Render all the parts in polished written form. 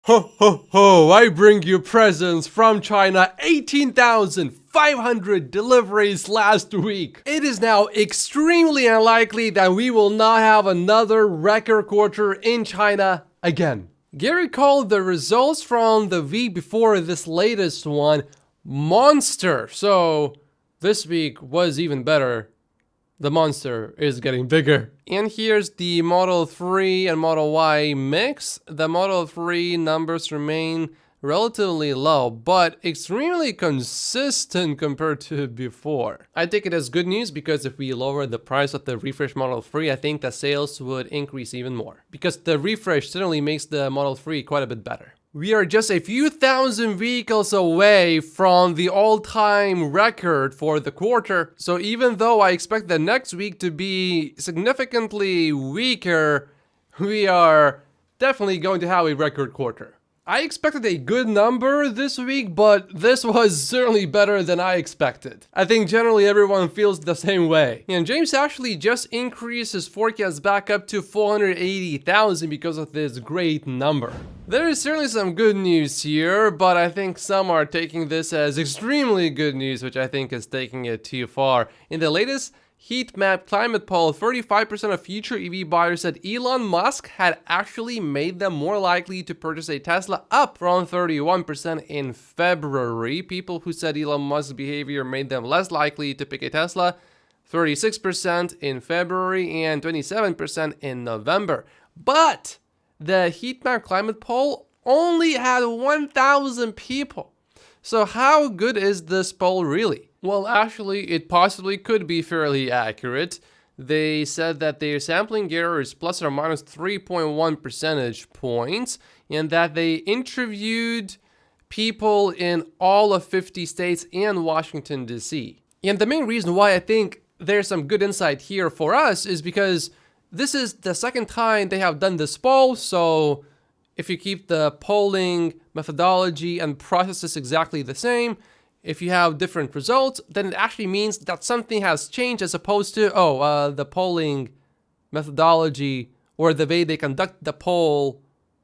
Ho ho ho, I bring you presents from China, 18,500 deliveries last week. It is now extremely unlikely that we will not have another record quarter in China again. Gary called the results from the week before this latest one monster, so this week was even better. The monster is getting bigger. And here's the Model 3 and Model Y mix. The Model 3 numbers remain relatively low, but extremely consistent compared to before. I take it as good news because if we lower the price of the refresh Model 3, I think the sales would increase even more. Because the refresh certainly makes the Model 3 quite a bit better. We are just a few thousand vehicles away from the all-time record for the quarter. So even though I expect the next week to be significantly weaker, we are definitely going to have a record quarter. I expected a good number this week, but this was certainly better than I expected. I think generally everyone feels the same way. And James actually just increased his forecast back up to 480,000 because of this great number. There is certainly some good news here, but I think some are taking this as extremely good news, which I think is taking it too far. In the latest heat map climate poll, 35% of future EV buyers said Elon Musk had actually made them more likely to purchase a Tesla, up from 31% in February. People who said Elon Musk's behavior made them less likely to pick a Tesla, 36% in February and 27% in November. But the heat map climate poll only had 1,000 people. So how good is this poll really? Well, actually, it possibly could be fairly accurate. They said that their sampling error is plus or minus 3.1 percentage points, and that they interviewed people in all of 50 states and Washington, D.C. And the main reason why I think there's some good insight here for us is because this is the second time they have done this poll, so if you keep the polling methodology and processes exactly the same, if you have different results, then it actually means that something has changed as opposed to, the polling methodology or the way they conduct the poll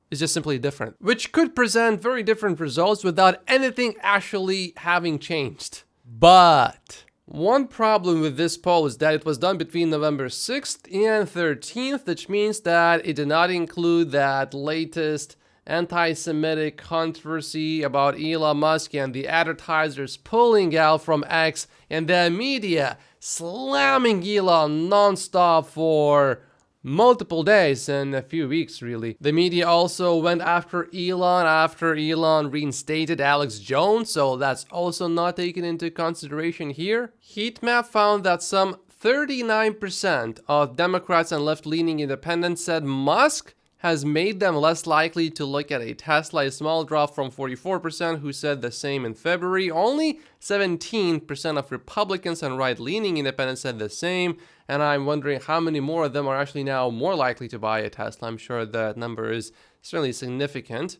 is just simply different, which could present very different results without anything actually having changed. But one problem with this poll is that it was done between November 6th and 13th, which means that it did not include that latest anti-Semitic controversy about Elon Musk and the advertisers pulling out from X and the media slamming Elon non-stop for multiple days and a few weeks really. The media also went after Elon reinstated Alex Jones, so that's also not taken into consideration here. Heatmap found that some 39% of Democrats and left-leaning independents said Musk has made them less likely to look at a Tesla, a small drop from 44% who said the same in February. Only 17% of Republicans and right-leaning independents said the same, and I'm wondering how many more of them are actually now more likely to buy a Tesla. I'm sure that number is certainly significant.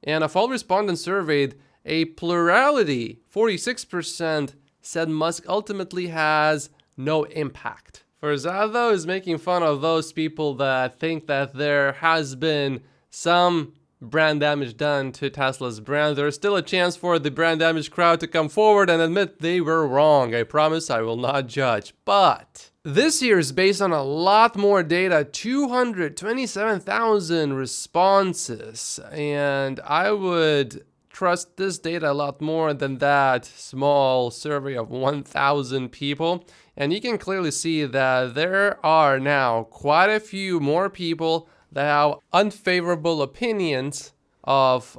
And of all respondents surveyed, a plurality, 46%, said Musk ultimately has no impact. Farzad is making fun of those people that think that there has been some brand damage done to Tesla's brand. There's still a chance for the brand damage crowd to come forward and admit they were wrong. I promise I will not judge. But this year is based on a lot more data, 227,000 responses. And I would trust this data a lot more than that small survey of 1,000 people. And you can clearly see that there are now quite a few more people that have unfavorable opinions of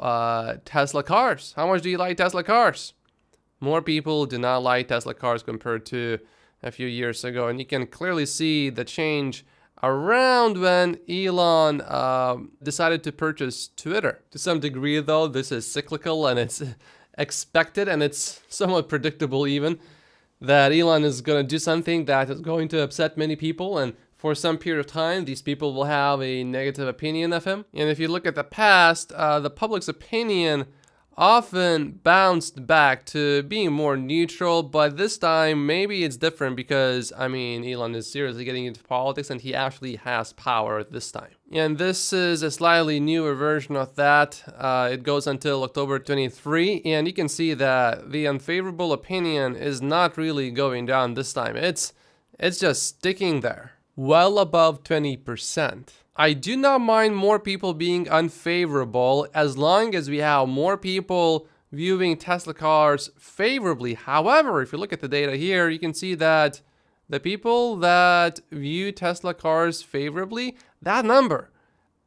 Tesla cars. How much do you like Tesla cars? More people do not like Tesla cars compared to a few years ago. And you can clearly see the change around when Elon decided to purchase Twitter. To some degree, though, this is cyclical and it's expected and it's somewhat predictable even, that Elon is going to do something that is going to upset many people, and for some period of time, these people will have a negative opinion of him. And if you look at the past, the public's opinion often bounced back to being more neutral, but this time maybe it's different because, I mean, Elon is seriously getting into politics and he actually has power this time. And this is a slightly newer version of that. It goes until October 23, and you can see that the unfavorable opinion is not really going down this time. It's just sticking there, well above 20%. I do not mind more people being unfavorable as long as we have more people viewing Tesla cars favorably. However, if you look at the data here, you can see that the people that view Tesla cars favorably, that number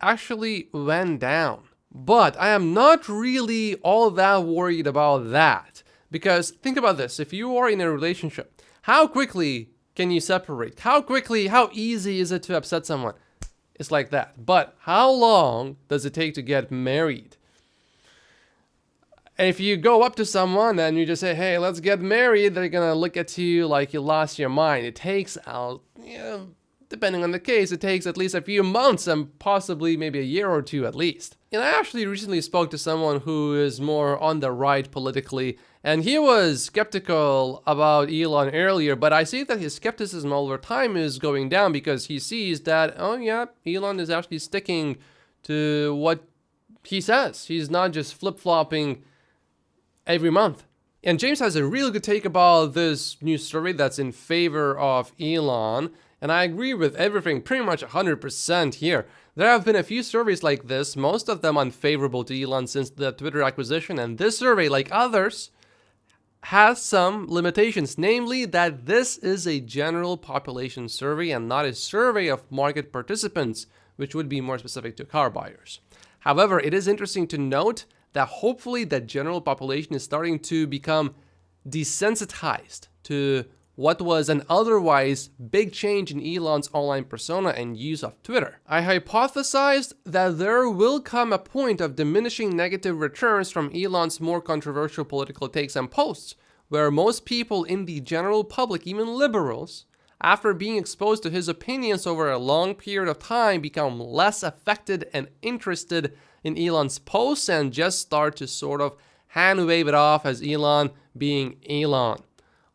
actually went down. But I am not really all that worried about that, because think about this. If you are in a relationship, how quickly can you separate? How easy is it to upset someone? It's like that. But how long does it take to get married? If you go up to someone and you just say, hey, let's get married, they're gonna look at you like you lost your mind. It takes, depending on the case, it takes at least a few months and possibly maybe a year or two at least. And I actually recently spoke to someone who is more on the right politically, and he was skeptical about Elon earlier, but I see that his skepticism over time is going down because he sees that, oh yeah, Elon is actually sticking to what he says. He's not just flip-flopping every month. And James has a really good take about this new survey that's in favor of Elon, and I agree with everything pretty much 100% here. There have been a few surveys like this, most of them unfavorable to Elon since the Twitter acquisition, and this survey, like others, has some limitations, namely that this is a general population survey and not a survey of market participants, which would be more specific to car buyers. However, it is interesting to note that hopefully the general population is starting to become desensitized to what was an otherwise big change in Elon's online persona and use of Twitter. I hypothesized that there will come a point of diminishing negative returns from Elon's more controversial political takes and posts, where most people in the general public, even liberals, after being exposed to his opinions over a long period of time, become less affected and interested in Elon's posts and just start to sort of hand wave it off as Elon being Elon.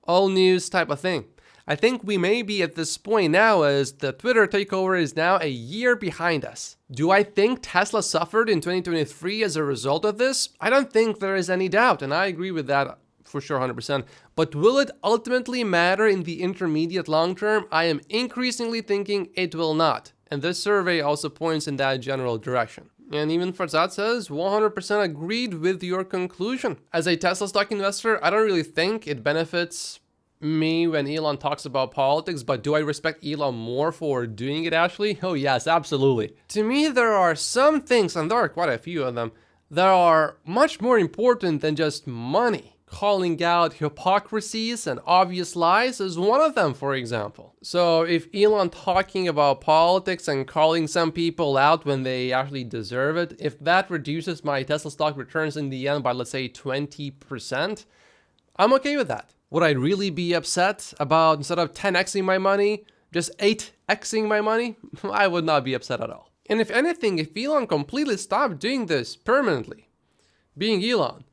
All news type of thing. I think we may be at this point now as the Twitter takeover is now a year behind us. Do I think Tesla suffered in 2023 as a result of this? I don't think there is any doubt, and I agree with that for sure 100%. But will it ultimately matter in the intermediate long term? I am increasingly thinking it will not. And this survey also points in that general direction. And even Farzad says 100% agreed with your conclusion. As a Tesla stock investor, I don't really think it benefits me when Elon talks about politics, but do I respect Elon more for doing it actually? Oh yes, absolutely. To me, there are some things, and there are quite a few of them, that are much more important than just money. Calling out hypocrisies and obvious lies is one of them, for example. So if Elon talking about politics and calling some people out when they actually deserve it, if that reduces my Tesla stock returns in the end by, let's say, 20%, I'm okay with that. Would I really be upset about, instead of 10xing my money, just 8xing my money? I would not be upset at all. And if anything, if Elon completely stopped doing this permanently, being Elon,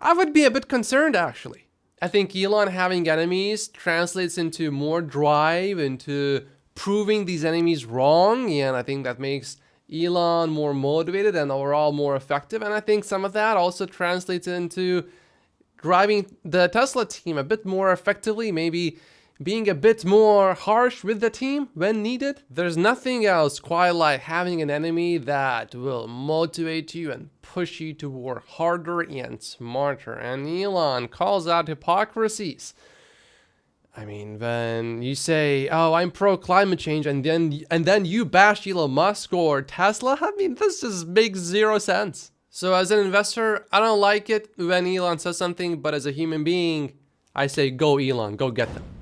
I would be a bit concerned actually. I think Elon having enemies translates into more drive, into proving these enemies wrong, and I think that makes Elon more motivated and overall more effective, and I think some of that also translates into driving the Tesla team a bit more effectively, maybe being a bit more harsh with the team when needed. There's nothing else quite like having an enemy that will motivate you and push you to work harder and smarter. And Elon calls out hypocrisies. I mean, when you say, oh, I'm pro climate change, and then you bash Elon Musk or Tesla, I mean, this just makes zero sense. So as an investor, I don't like it when Elon says something, but as a human being, I say, go Elon, go get them.